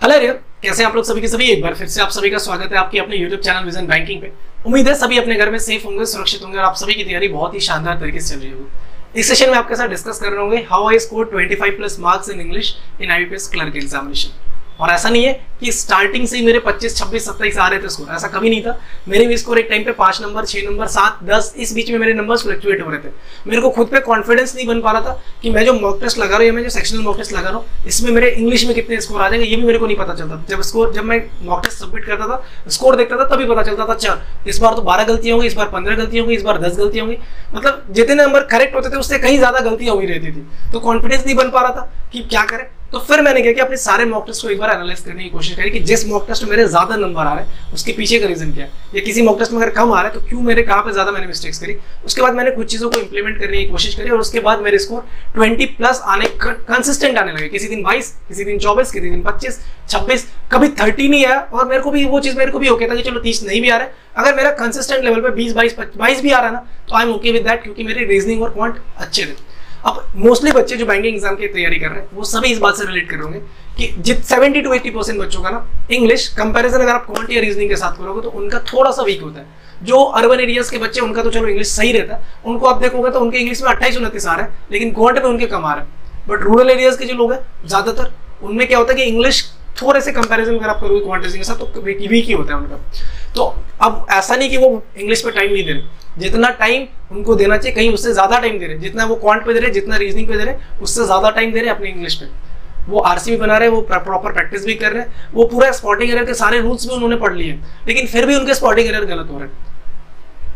Hello यार, कैसे आप लोग सभी के सभी। एक बार फिर से आप सभी का स्वागत है आपके अपने YouTube चैनल विजन बैंकिंग पे। उम्मीद है सभी अपने घर में सेफ होंगे, सुरक्षित होंगे और आप सभी की तैयारी बहुत ही शानदार तरीके से चल रही होगी। इस सेशन में आपके साथ डिस्कस कर रहे होंगे how I score 25+ marks in English in IBPS clerk examination. और ऐसा नहीं है कि स्टार्टिंग से ही मेरे 25, 26, 27 आ रहे थे स्कोर, ऐसा कभी नहीं था। मेरे भी स्कोर एक टाइम पे 5 नंबर, 6 नंबर, 7, 10 इस बीच में मेरे नंबर्स फ्लक्चुएट हो रहे थे। मेरे को खुद पे कॉन्फिडेंस नहीं बन पा रहा था कि मैं जो मॉक टेस्ट लगा रहा हूँ या मैं जो सेक्शनल मॉक टेस्ट लगा रहा हूँ इसमें मेरे इंग्लिश में कितने स्कोर आ जाएंगे, ये भी मेरे को नहीं पता चलता। जब मैं मॉक टेस्ट सबमिट करता था, स्कोर देखता था, तभी पता चलता था अच्छा इस बार तो 12 गलतियां होंगी, इस बार 15 गलतियां होंगी, इस बार 10 गलतियां होंगी। मतलब जितने नंबर करेक्ट होते थे उससे कहीं ज्यादा गलतियां हो ही रहती थी। तो कॉन्फिडेंस नहीं बन पा रहा था कि क्या करें। तो फिर मैंने क्या किया, अपने सारे मॉक टेस्ट को एक बार एनालाइज करने की कोशिश करी कि जिस मॉक टेस्ट में मेरे ज्यादा नंबर आ रहे हैं उसके पीछे का रीजन क्या है, या किसी मॉक टेस्ट में अगर कम आ रहा है तो क्यों मेरे कहाँ पे ज्यादा मैंने मिस्टेक्स करी। उसके बाद मैंने कुछ चीजों को इंप्लीमेंट करने की कोशिश करी और उसके बाद मेरे स्कोर 20+ आने कंसिस्टेंट आने लगे। किसी दिन 22, किसी दिन 24, किसी दिन 25, 26, कभी 30 नहीं आया। और मेरे को भी वो चीज मेरे को भी ओके था कि चलो 30 नहीं भी आ रहा है, अगर मेरा कंसिस्टेंट लेवल पे 20, 22 भी आ रहा है ना तो I am okay with that, क्योंकि मेरे रीजनिंग और क्वांट अच्छे थे। अब मोस्टली बच्चे जो बैंकिंग एग्जाम की तैयारी कर रहे हैं वो सभी इस बात से रिलेट कर होंगे कि जित 70 to 80% बच्चों का ना इंग्लिश कंपैरिजन अगर आप क्वांट या रीजनिंग के साथ करोगे तो उनका थोड़ा सा वीक होता है। जो अर्बन एरियाज के बच्चे उनका तो चलो इंग्लिश सही रहता है, उनको आप देखोगे तो उनके इंग्लिश में 28-29 आ रहा है, लेकिन क्वांट में उनके कम आ रहा है। बट रूरल एरियाज के जो लोग हैं ज्यादातर उनमें क्या होता है कि इंग्लिश थोड़े से कंपैरिजन अगर आप करोगे क्वांट रीजनिंग के साथ तो वीक ही होता है उनका। तो अब ऐसा नहीं कि वो इंग्लिश पे टाइम नहीं दे रहे, जितना टाइम उनको देना चाहिए कहीं उससे ज्यादा टाइम दे रहे। जितना वो क्वांट पे दे रहे, जितना रीजनिंग पे दे रहे, उससे ज्यादा टाइम दे रहे अपने इंग्लिश पे। वो आरसी भी बना रहे हैं, वो प्रॉपर प्रैक्टिस भी कर रहे हैं, वो पूरा स्पॉटिंग एरर के सारे रूल्स भी उन्होंने पढ़ लिए, लेकिन फिर भी उनके स्पॉटिंग एरर गलत हो रहे हैं।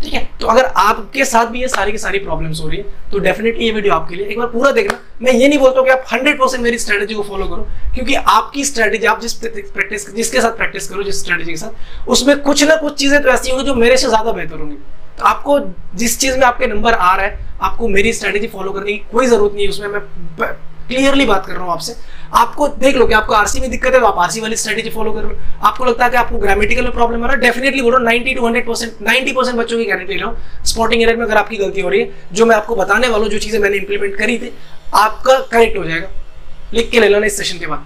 ठीक है, तो अगर आपके साथ भी ये सारी की सारी प्रॉब्लम्स हो रही है तो डेफिनेटली ये वीडियो आपके लिए एक बार पूरा देखना। मैं ये नहीं बोलता हूँ कि आप 100% मेरी स्ट्रेटेजी को फॉलो करो, क्योंकि आपकी स्ट्रेटेजी आप जिसके साथ प्रैक्टिस करो, जिस स्ट्रेटेजी के साथ, उसमें कुछ ना कुछ चीजें तो ऐसी होंगी जो मेरे से ज्यादा बेहतर होंगी। तो आपको जिस चीज में आपके नंबर आ रहा है आपको मेरी स्ट्रेटेजी फॉलो करने की कोई जरूरत नहीं है। उसमें मैं क्लियरली बात कर रहा हूँ आपसे। आपको देख लो कि आपको आरसी में दिक्कत है तो आप आरसी वाली स्ट्रेटेजी फॉलो कर लो। आपको लगता है कि आपको ग्रामेटिकल में प्रॉब्लम आ रहा है, डेफिनेटली बोलो 90 to 100%, 90% बच्चों की गारंटी लो स्पॉटिंग एरर में अगर आपकी गलती हो रही है, जो मैं आपको बताने वाला हूँ, जो चीजें मैंने इंप्लीमेंट करी थी, आपका करेक्ट हो जाएगा। लिख के ले लेना इस सेशन के बाद,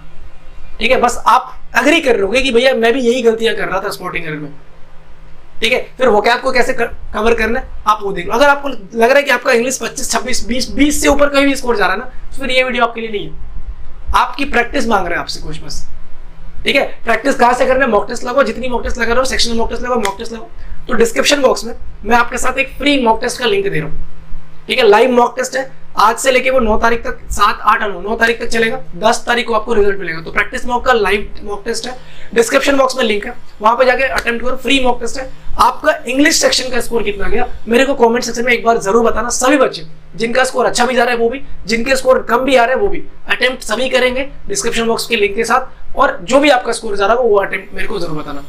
ठीक है। बस आप अग्री कर रहे हो कि भैया मैं भी यही गलतियां कर रहा था स्पॉटिंग एरर में, ठीक है। फिर वो क्या आपको कैसे कवर करना है आप वो देख लो। अगर आपको लग रहा है कि आपका इंग्लिश 25, 26, 20 से ऊपर कहीं भी स्कोर जा रहा है ना, तो फिर ये वीडियो आपके लिए नहीं है। आपकी प्रैक्टिस मांग रहे हैं आपसे कुछ बस, ठीक है। प्रैक्टिस कहां से करना है, मॉक टेस्ट लगाओ, जितनी मॉक टेस्ट लगा रहे हो, सेक्शनल मॉक टेस्ट लगाओ, मॉक टेस्ट लगाओ। तो डिस्क्रिप्शन बॉक्स में मैं आपके साथ एक फ्री मॉक टेस्ट का लिंक दे रहा हूँ, ठीक है। लाइव मॉक टेस्ट है, आज से लेके वो 9 तारीख तक, 7, 8, 9 तारीख तक चलेगा। 10 तारीख को आपको रिजल्ट मिलेगा। तो प्रैक्टिस मॉक का लाइव मॉक टेस्ट है, डिस्क्रिप्शन बॉक्स में लिंक है, वहां पे जाके अटेम्प्ट करो। फ्री मॉक टेस्ट है। आपका इंग्लिश सेक्शन का स्कोर कितना गया मेरे को कमेंट सेक्शन में एक बार जरूर बताना। सभी बच्चे जिनका स्कोर अच्छा भी जा रहा है वो भी, जिनके स्कोर कम भी आ रहा है वो भी, अटेम्प्ट सभी करेंगे डिस्क्रिप्शन बॉक्स के लिंक के साथ। और जो भी आपका स्कोर जा रहा है वो अटेम्प्ट मेरे को जरूर बताना,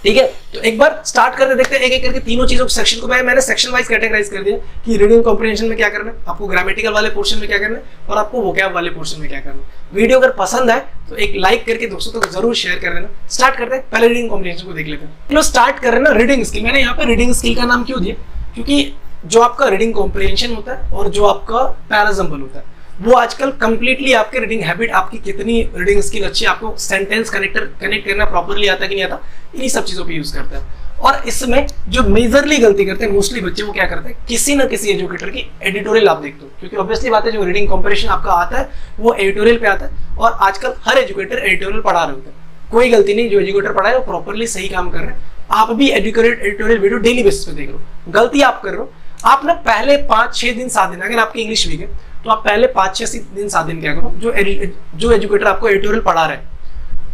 ठीक है। तो एक बार स्टार्ट करते देखते हैं एक एक करके तीनों चीजों सेक्शन को। मैंने सेक्शन वाइज कैटेगराइज कर दिया कि रीडिंग कॉम्प्रिहेंशन में क्या करना है, आपको ग्रामेटिकल वाले पोर्शन में क्या करना है, और आपको वोकैब वाले पोर्शन में क्या करना है। वीडियो अगर पसंद आए तो एक लाइक करके दोस्तों तक जरूर शेयर कर देना। स्टार्ट करते हैं, पहले रीडिंग कॉम्प्रिहेंशन को देख लेते हैं। चलो स्टार्ट कर रहे हैं ना रीडिंग स्किल। मैंने यहाँ पे रीडिंग स्किल का नाम क्यों दिया, क्योंकि जो आपका रीडिंग कॉम्प्रिहेंशन होता है और जो आपका पैराजम्बल होता है वो आजकल कंप्लीटली आपके रीडिंग हैबिट, आपकी कितनी रीडिंग स्किल अच्छी है, आपको सेंटेंस कनेक्ट करना प्रॉपर्ली आता है कि नहीं आता, इन्हीं सब चीजों पे यूज करता है। और इसमें जो मेजरली गलती करते हैं मोस्टली बच्चे, वो क्या करते हैं, किसी ना किसी एजुकेटर की एडिटोरियल आप देखते हो, क्योंकि ऑब्वियसली बात है जो रीडिंग कॉम्प्रिहेंशन आपका आता है वो एडिटोरियल पे आता है। और आजकल हर एजुकेटर एडिटोरियल पढ़ा रहे होते हैं, कोई गलती नहीं, जो एजुकेटर पढ़ा है वो प्रॉपर्ली सही काम कर रहे हैं। आप भी एडिटोरियल वीडियो डेली बेसिस पे देख रहे हो। गलती आप कर रहे हो, आप ना पहले 5, 6 दिन, 7 दिन, अगर आपकी इंग्लिश वीक है तो आप पहले 5, 6 दिन, 7 दिन क्या करो, जो एजुकेटर आपको एडिटोरियल पढ़ा रहे हैं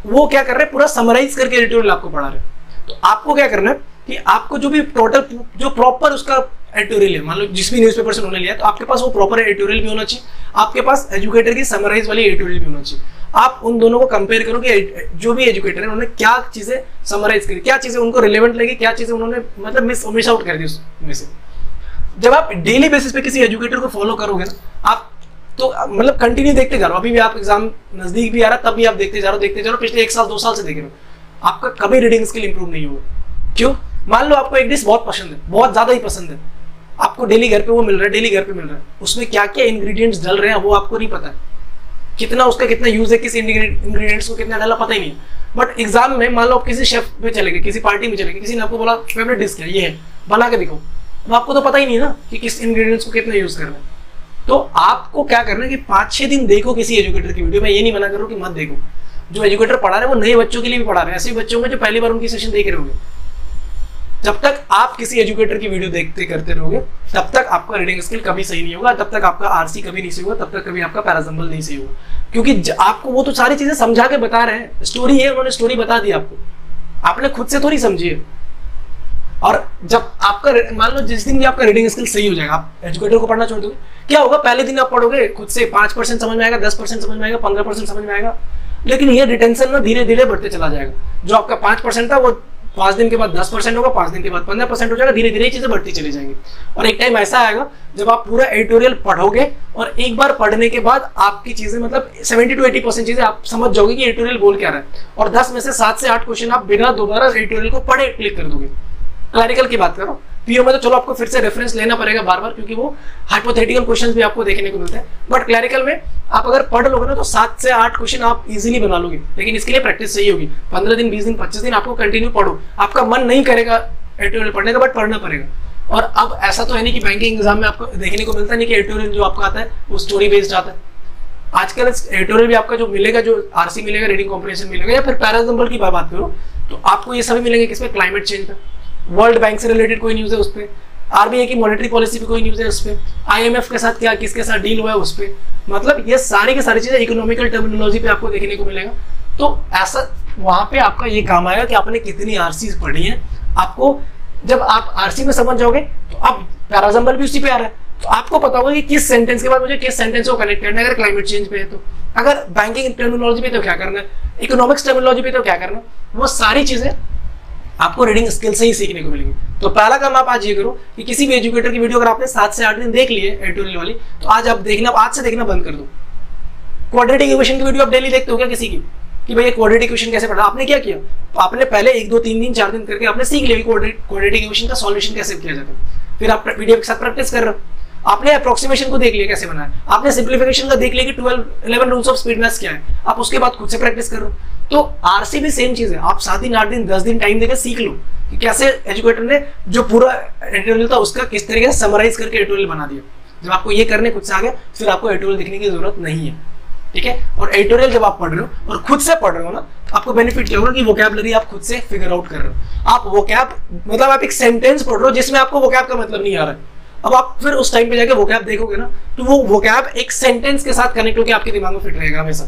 वो क्या कर रहे हैं, पूरा समराइज करके एडिटोरियल आपको पढ़ा रहे हैं। तो आपको क्या करना है कि आपको जो भी टोटल जो प्रॉपर उसका एडिटोरियल है, मान लो जिस भी न्यूज़पेपर से उन्होंने लिया तो आपके पास वो प्रॉपर एडिटोरियल भी होना चाहिए, आपके पास एजुकेटर की समराइज वाली एडिटोरियल भी होना चाहिए। आप उन दोनों को कंपेयर करो कि जो भी एजुकेटर है उन्होंने क्या चीजें समराइज करी, क्या चीजें उनको रिलेवेंट लगी, क्या चीजें उन्होंने मतलब मिस आउट कर दी उसमें से। जब आप डेली बेसिस पे किसी एजुकेटर को फॉलो करोगे ना, आप तो मतलब कंटिन्यू देखते जा रहे हो, अभी भी आप एग्जाम नजदीक भी आ रहा है तब भी आप देखते जा रहे हो, पिछले 1 साल 2 साल से देख रहे हो, आपका कभी रीडिंग स्किल इंप्रूव नहीं होगा। क्यों? मान लो आपको एक डिश बहुत पसंद है, बहुत ज्यादा ही पसंद है, आपको डेली घर पे वो मिल रहा है, डेली घर पे मिल रहा है, उसमें क्या क्या इंग्रेडिएंट्स डल रहे हैं वो आपको नहीं पता है, कितना उसका कितना यूज है, किस इंग्रेडिएंट्स को कितना डाला पता ही नहीं। बट एग्जाम में मान लो आप किसी शेफ पे चले गए, किसी पार्टी में चले गए, किसी ने आपको बोला फेवरेट डिश क्या ये है, बना के दिखाओ, तो आपको तो पता ही नहीं ना कि किस इंग्रेडिएंट्स को कितना यूज करना है। तो आपको क्या करना है कि 5-6 दिन देखो किसी एजुकेटर की वीडियो। मैं ये नहीं मना कर रहा हूं कि मत देखो, जो एजुकेटर पढ़ा रहे हैं वो नए बच्चों के लिए भी पढ़ा रहे हैं, ऐसे बच्चों में जो पहली बार उनकी सेशन देख रहे होंगे। जब तक आप किसी एजुकेटर की वीडियो देखते करते रहोगे तब तक आपका रीडिंग स्किल कभी सही नहीं होगा, तब तक आपका आरसी कभी नहीं सही होगा, तब तक कभी आपका पैराजम्बल नहीं सही होगा, क्योंकि आपको वो तो सारी चीजें समझा के बता रहे हैं। स्टोरी है, उन्होंने स्टोरी बता दी आपको, आपने खुद से थोड़ी समझी है। और जब आपका मान लो जिस दिन भी आपका रीडिंग स्किल सही हो जाएगा, आप एजुकेटर को पढ़ना छोड़ दोगे, क्या होगा पहले दिन आप पढ़ोगे खुद से 5% समझ में आएगा, 10% समझ में आएगा, 15% समझ में आएगा, लेकिन ये रिटेंशन ना धीरे धीरे बढ़ते चला जाएगा। जो आपका 5% था वो 5 दिन के बाद 10% होगा, 5 दिन के बाद 15% हो जाएगा, धीरे धीरे चीजें बढ़ती चली जाएंगी। और एक टाइम ऐसा आएगा जब आप पूरा एडिटोरियल पढ़ोगे और एक बार पढ़ने के बाद आपकी चीजें मतलब 70 to 80% चीजें आप समझ जाओगे कि एडिटोरियल बोल क्या रहा है, और 10 में से 7 से 8 क्वेश्चन आप बिना दोबारा एडिटोरियल को पढ़े क्लिक कर दोगे। क्लैरिकल की बात करो, पीओ में तो चलो आपको फिर से रेफरेंस लेना पड़ेगा बार बार, क्योंकि वो हाइपोथेटिकल क्वेश्चंस भी आपको देखने को मिलते हैं। बट क्लैरिकल में आप अगर पढ़ लोगे ना तो 7 से 8 क्वेश्चन आप इजीली बना लोगे, लेकिन इसके लिए प्रैक्टिस चाहिए होगी। 15 दिन, 20 दिन, 25 दिन आपको कंटिन्यू पढ़ो। आपका मन नहीं करेगा एडिटोरियल पढ़ने का, बट पढ़ना पड़ेगा। और अब ऐसा तो है नहीं कि बैंकिंग एग्जाम में आपको देखने को मिलता नहीं कि एडिटोरियल जो आपका आता है वो स्टोरी बेस्ड आता है। आजकल एडिटोरियल भी आपका जो मिलेगा, जो आरसी मिलेगा, रीडिंग कॉम्प्रिहेंशन मिलेगा, या फिर पैराजम्बल की बात करो तो आपको ये सभी मिलेंगे किसमें, क्लाइमेट चेंज पे, वर्ल्ड बैंक से रिलेटेड कोई न्यूज है उस पर, आरबीआई की मॉनेटरी पॉलिसी पे कोई न्यूज है उस पर, आईएमएफ के साथ क्या किसके साथ डील हुआ है उस पर, मतलब ये सारी की सारी चीजें इकोनॉमिकल टर्मिनोलॉजी पे आपको देखने को मिलेगा। तो ऐसा वहां पे आपका ये काम आएगा कि आपने कितनी आरसी पढ़ी है। आपको जब आप आरसी में समझ जाओगे तो अब पैराजम्बल भी उसी पे आ रहा है, तो आपको पता होगा कि किस सेंटेंस के बाद मुझे किस सेंटेंस को कनेक्ट करना है। अगर क्लाइमेट चेंज पे है तो, अगर बैंकिंग टर्मिनोलॉजी पे तो क्या करना है, इकोनॉमिक्स टर्मिनोलॉजी पे तो क्या करना है, वो सारी चीजें आपको रीडिंग स्किल से ही सीखने को मिलेंगी। तो पहला काम आप आज ये करो कि किसी भी एजुकेटर की वीडियो अगर आपने 7 से 8 दिन देख लिए एडिटोरियल वाली, तो आज आप देखना, आज से देखना बंद कर दो। क्वाड्रेटिक इक्वेशन की वीडियो आप डेली देखते हो क्या किसी की, कि भैया क्वाड्रेटिक इक्वेशन कैसे पढ़ा? आपने क्या किया, आपने पहले 1, 2, 3 दिन 4 दिन करके आपने सीख लिया क्वाड्रेटिक इक्वेशन का सॉल्यूशन कैसे किया जाता है। फिर आप वीडियो के साथ प्रैक्टिस कर रहे हो, आपने अप्रोक्सीमेशन को देख लिया कैसे बनाया, आपने सिंप्लीफिकेशन का देख लिया कि 11 रूल्स ऑफ स्पीड मैथ्स क्या है, आप उसके बाद खुद से प्रैक्टिस कर रहे हो। तो आरसी भी सेम चीज है, आप 7 दिन, 8 दिन, 10 दिन टाइम देकर सीख लो कि कैसे एजुकेटर ने जो पूरा एडिटोरियल था उसका किस तरीके से समराइज करके एडिटोरियल बना दिया। जब आपको ये करने खुद से आ गया, फिर आपको एडिटोरियल लिखने की जरूरत नहीं है, ठीक है। और एडिटोरियल जब आप पढ़ रहे हो और खुद से पढ़ रहे हो ना, आपको बेनिफिट क्या होगा कि वोकैबुलरी आप खुद से फिगर आउट कर रहे हो। आप वोकैब मतलब आप एक सेंटेंस पढ़ रहे हो जिसमें आपको वोकैब का मतलब नहीं आ रहा है, अब आप फिर उस टाइम पे जाके वोकैब देखोगे ना, तो वो वोकैब एक सेंटेंस के साथ कनेक्ट होकर आपके दिमाग में फिट रहेगा हमेशा।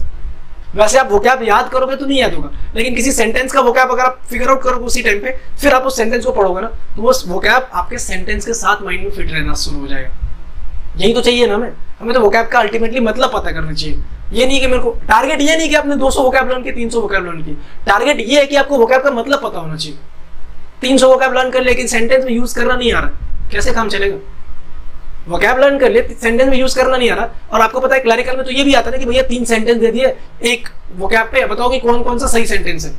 वैसे आप वोकैब याद करोगे तो नहीं याद होगा, लेकिन किसी सेंटेंस का वोकैब अगर आप फिगर आउट करोगे उसी टाइम पे, फिर आप उस सेंटेंस को पढ़ोगे ना, तो वो वोकैब आपके सेंटेंस के साथ माइंड में फिट रहना शुरू हो जाएगा। यही तो चाहिए ना हमें तो वोकैब का अल्टीमेटली मतलब पता करना चाहिए। ये नहीं कि मेरे को टारगेट ये नहीं कि आपने 200 वोकैब लर्न किए, 300 वोकैब लर्न किए, टारगेट ये है कि आपको वोकैब का मतलब पता होना चाहिए। 300 वोकैब लर्न कर, लेकिन सेंटेंस में यूज करना नहीं आ रहा, कैसे काम चलेगा? वोकैब लर्न कर ले, सेंटेंस में यूज करना नहीं आ रहा, और आपको पता है क्लैरिकल में तो ये भी आता है कि भैया 3 सेंटेंस दे दिए एक वोकैब पे, बताओ कि कौन कौन सा सही सेंटेंस है।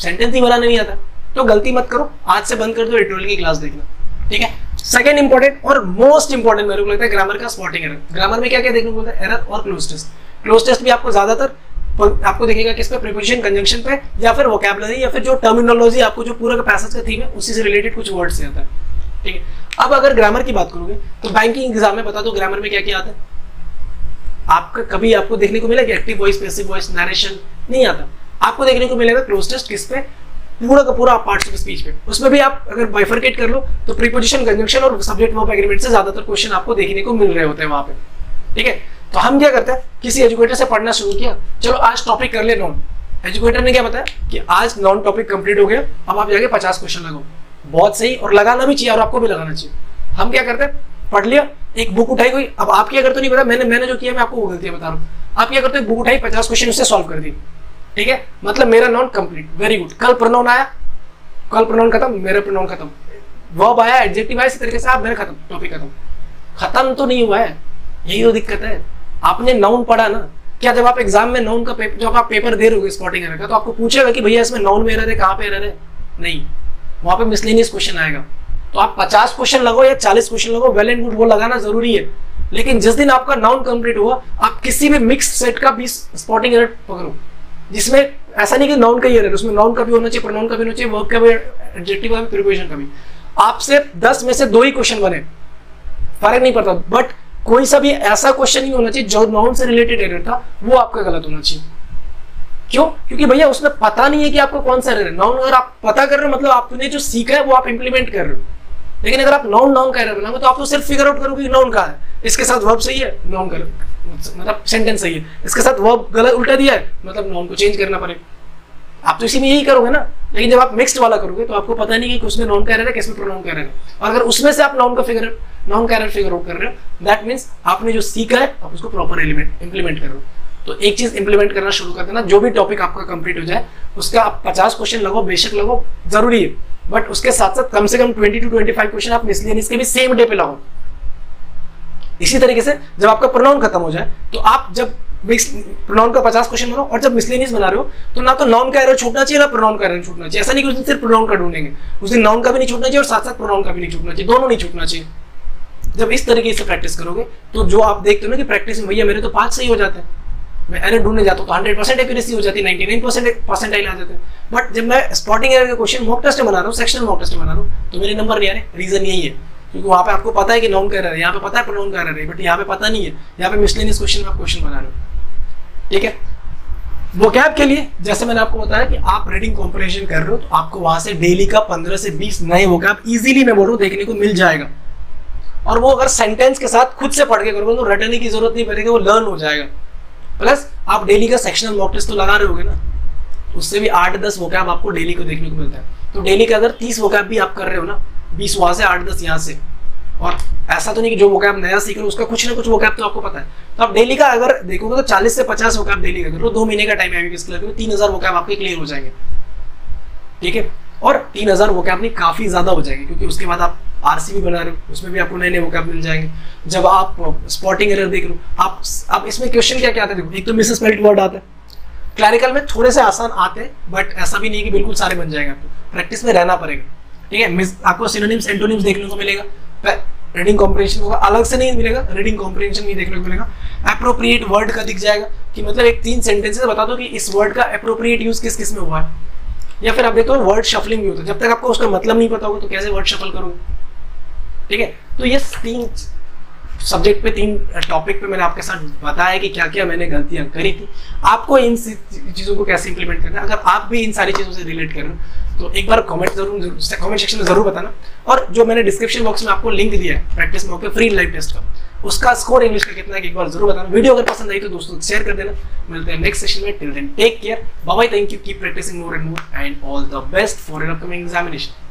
सेंटेंस ही बनाना नहीं आता, तो गलती मत करो, आज से बंद कर दो एडिटोरियल की क्लास देखना, ठीक है। सेकंड इंपॉर्टेंट और मोस्ट इंपॉर्टेंट मेरे को लगता है ग्रामर का स्पॉटिंग एरर। ग्रामर में क्या क्या देखने को मिलता है? एरर और क्लोज टेस्ट। क्लोज टेस्ट भी आपको ज्यादातर आपको देखेगा किस पे, प्रीपोजिशन, कंजंक्शन पे, या फिर वोकैबुलरी, या फिर जो टर्मिनोलॉजी आपको जो पूरा का पैसेज का थीम है उसी से रिलेटेड कुछ वर्ड से आता है, ठीक है। अब अगर ग्रामर की बात करोगे तो बैंकिंग एग्जाम में बता दो ग्रामर में क्या क्या आता है। आपका कभी आपको देखने को मिलेगा active voice, passive voice, narration नहीं आता। आपको देखने को मिलेगा क्लोज टेस्ट किस पे, पूरा का पूरा पार्ट्स ऑफ स्पीच पे। उसमें भी आप अगर बाइफरकेट कर लो तो प्रीपोजिशन, कंजंक्शन और सब्जेक्ट वर्ब एग्रीमेंट से ज्यादातर क्वेश्चन आपको देखने को मिल रहे होते हैं वहां पे, ठीक है। तो हम क्या करते हैं, किसी एजुकेटर से पढ़ना शुरू किया, चलो आज टॉपिक कर ले नॉन। एजुकेटर ने क्या बताया कि आज नॉन टॉपिक कंप्लीट हो गया, अब आप जाके 50 क्वेश्चन लगाओ। बहुत सही, और लगाना भी चाहिए, और आपको भी लगाना चाहिए। हम क्या करते हैं, पढ़ लिया, एक बुक उठाई कोई, अब आप क्या करते हो नहीं पता, मैंने जो किया मैं आपको वो गलतियां बता रहा हूँ। आप क्या करते हो, बुक उठाई, 50 क्वेश्चन उससे सॉल्व कर दी, ठीक है, मतलब मेरा नॉन कंप्लीट, वेरी गुड। कल प्रोनाउन आया, कल प्रोनाउन खत्म, मेरा प्रोनाउन खत्म, वर्ब आया, एडजेक्टिव आया, इसी तरीके से आप मेरा खत्म, टॉपिक खत्म। खत्म तो नहीं हुआ है, यही तो दिक्कत है। आपने नाउन पढ़ा ना, क्या जब आप एग्जाम में नाउन का पेपर, जब आप पेपर दे रहे हो स्पॉटिंग एरर का, तो आपको पूछेगा कि भैया इसमें नाउन में एरर है, कहाँ पे एरर है? नहीं, वहां पे मिसलेनियस क्वेश्चन आएगा। तो आप 50 क्वेश्चन लगो या 40 क्वेश्चन लगो, वेल एंड गुड, वो लगाना जरूरी है। लेकिन जिस दिन आपका नाउन कंप्लीट हुआ, आप किसी भी मिक्स सेट का भी स्पॉटिंग एरर पकड़ो, जिसमें ऐसा नहीं कि नाउन का ही एरर, उसमें नाउन का भी होना चाहिए, प्रोनाउन का भी होना चाहिए, वर्ब का भी, एडजेक्टिव का भी, प्रीपोजिशन का भी। आपसे 10 में से 2 ही क्वेश्चन बने, फर्क नहीं पड़ता, बट कोई सा भी ऐसा क्वेश्चन नहीं होना चाहिए जो नाउन से रिलेटेड एरर था वो आपका गलत होना चाहिए। क्यों? क्योंकि भैया उसमें पता नहीं है कि आपको कौन सा एरर है। नाउन अगर आप पता कर रहे हो मतलब आपने जो सीखा है वो आप इंप्लीमेंट कर रहे हो, लेकिन अगर आप नाउन का एरर बनाओगे तो आप तो सिर्फ फिगर आउट करोगे कि नाउन का है, इसके साथ वर्ब सही है, नाउन कर मतलब सेंटेंस सही है, इसके साथ वर्ब गलत उल्टा दिया है मतलब नाउन को चेंज करना पड़ेगा। आप तो इसी में यही करोगे ना। लेकिन जब आप मिक्स्ड वाला करोगे तो आपको पता नहीं कि उसमें नाउन का एरर है, किसमें प्रोनाउन का एरर है, और अगर उसमें से आप नाउन का एरर फिगर आउट कर रहे हो, दैट मींस आपने जो सीखा है आप उसको प्रॉपर इंप्लीमेंट कर रहे हो। तो एक चीज इंप्लीमेंट करना शुरू कर देना, जो भी टॉपिक आपका कंप्लीट हो जाए उसका आप 50 क्वेश्चन लगो, बेशक लगो, जरूरी है, बट उसके साथ साथ कम से कम 20 to 25 क्वेश्चन आप मिसलेनियस के भी सेम डे पे लगाओ। इसी तरीके से जब आपका प्रोनाउन खत्म हो जाए तो आप जब प्रोनाउन का 50 क्वेश्चन बनाओ, और जब मिसलेनियस बना रहे हो तो ना तो नाउन का एरर छूटना चाहिए ना प्रोनाउन का एरर छूटना चाहिए। ऐसा नहीं कि उस दिन सिर्फ प्रोनाउन का ढूंढेंगे, उस दिन नाउन का भी नहीं छूटना चाहिए और साथ साथ प्रोनाउन का भी नहीं छूटना चाहिए, दोनों नहीं छूटना चाहिए। जब इस तरीके से प्रैक्टिस करोगे तो जो आप देखते हो ना कि प्रैक्टिस में भैया मेरे तो 5 सही हो जाते हैं, मैं एरर ढूंढने जाता हूँ तो 100% एक्यूरेसी हो जाती है, 99% परसेंटाइल आ जाते हैं। बट जब मैं स्पॉटिंग एरर के क्वेश्चन मॉक टेस्ट में बना रहा हूँ, सेक्शनल मॉक टेस्ट में बना रहा हूँ, तो मेरे नंबर नहीं आ रहे। रीजन यही है क्योंकि वहाँ पे आपको पता है कि नाउन का एरर है, यहाँ पे पता है प्रोनाउन का एरर है, बट यहाँ पे पता नहीं है, यहाँ पे मिसलेनियस क्वेश्चन में आप क्वेश्चन बना रहे हो। ठीक है, वोकैब के लिए जैसे मैंने आपको बताया कि आप रीडिंग कॉम्प्रिहेंशन कर रहे हो तो आपको वहां से डेली का 15 से 20 नए वोकैब इजीली मैं बोल रहा हूँ देखने को मिल जाएगा। और वो अगर सेंटेंस के साथ खुद से पढ़ के करोगे तो रटने की जरूरत नहीं पड़ेगी, वो लर्न हो जाएगा। प्लस आप डेली का सेक्शनल मॉक टेस्ट तो लगा रहे होगे ना, उससे भी 8-10 वोकैब आपको डेली को देखने को मिलता है। तो डेली का अगर 30 वोकैब भी आप कर रहे हो ना, 20 वहां से 8-10 यहाँ से, और ऐसा तो नहीं कि जो वोकैब नया सीख रहे हो उसका कुछ ना कुछ वोकैब तो आपको पता है। तो आप डेली का अगर देखोगे तो 40 से 50 वोकैब डेली का करो, 2 महीने का टाइम है IBPS क्लियर, 3000 वोकैब आपके क्लियर हो जाएंगे। ठीक है, और 3000 वोकैब नहीं काफी ज्यादा हो जाएंगे क्योंकि उसके बाद आप RCB बना रहे हो, उसमें भी आपको नए नए वोकैब मिल जाएंगे। जब आप स्पॉटिंग एरर देख रहे हो, आप इसमें क्वेश्चन क्या क्या आते हैं, एक तो मिसस्पेल्ड वर्ड आता है, क्लैरिकल में थोड़े से आसान आते हैं बट ऐसा भी नहीं कि बिल्कुल सारे बन जाएंगे, आपको प्रैक्टिस में रहना पड़ेगा। ठीक है, आपको सिनोनिम्स एंटोनिम्स देखने को मिलेगा, रीडिंग कॉम्प्रिहेंशन होगा अलग से नहीं मिलेगा, रीडिंग कॉम्प्रिहेंशन भी देखने को मिलेगा। एप्रोप्रिएट वर्ड का दिख जाएगा कि मतलब एक 3 सेंटेंसेस बता दो कि इस वर्ड का एप्रोप्रिएट यूज किस किस में हुआ है, या फिर आप देखो वर्ड शफलिंग भी होता है, जब तक आपको उसका मतलब नहीं पता होगा तो कैसे वर्ड शफल करोगे। ठीक है, तो ये 3 सब्जेक्ट पे 3 टॉपिक पे मैंने आपके साथ बताया कि क्या क्या मैंने गलतियां करी थी, आपको इन चीजों को कैसे इंप्लीमेंट करना है। अगर आप भी इन सारी चीजों से रिलेट कर रहे हो तो एक बार कमेंट सेक्शन में जरूर बताना। और जो मैंने डिस्क्रिप्शन बॉक्स में आपको लिंक दिया है प्रैक्टिस मॉक के फ्री लाइव टेस्ट का, उसका स्कोर इंग्लिश का कितना है एक बार जरूर बताना। वीडियो अगर पसंद आई तो दोस्तों शेयर कर देना। मिलते हैं नेक्स्ट सेशन में, till then take care, bye bye, thank you, keep practising more and more and all the best for your upcoming examination.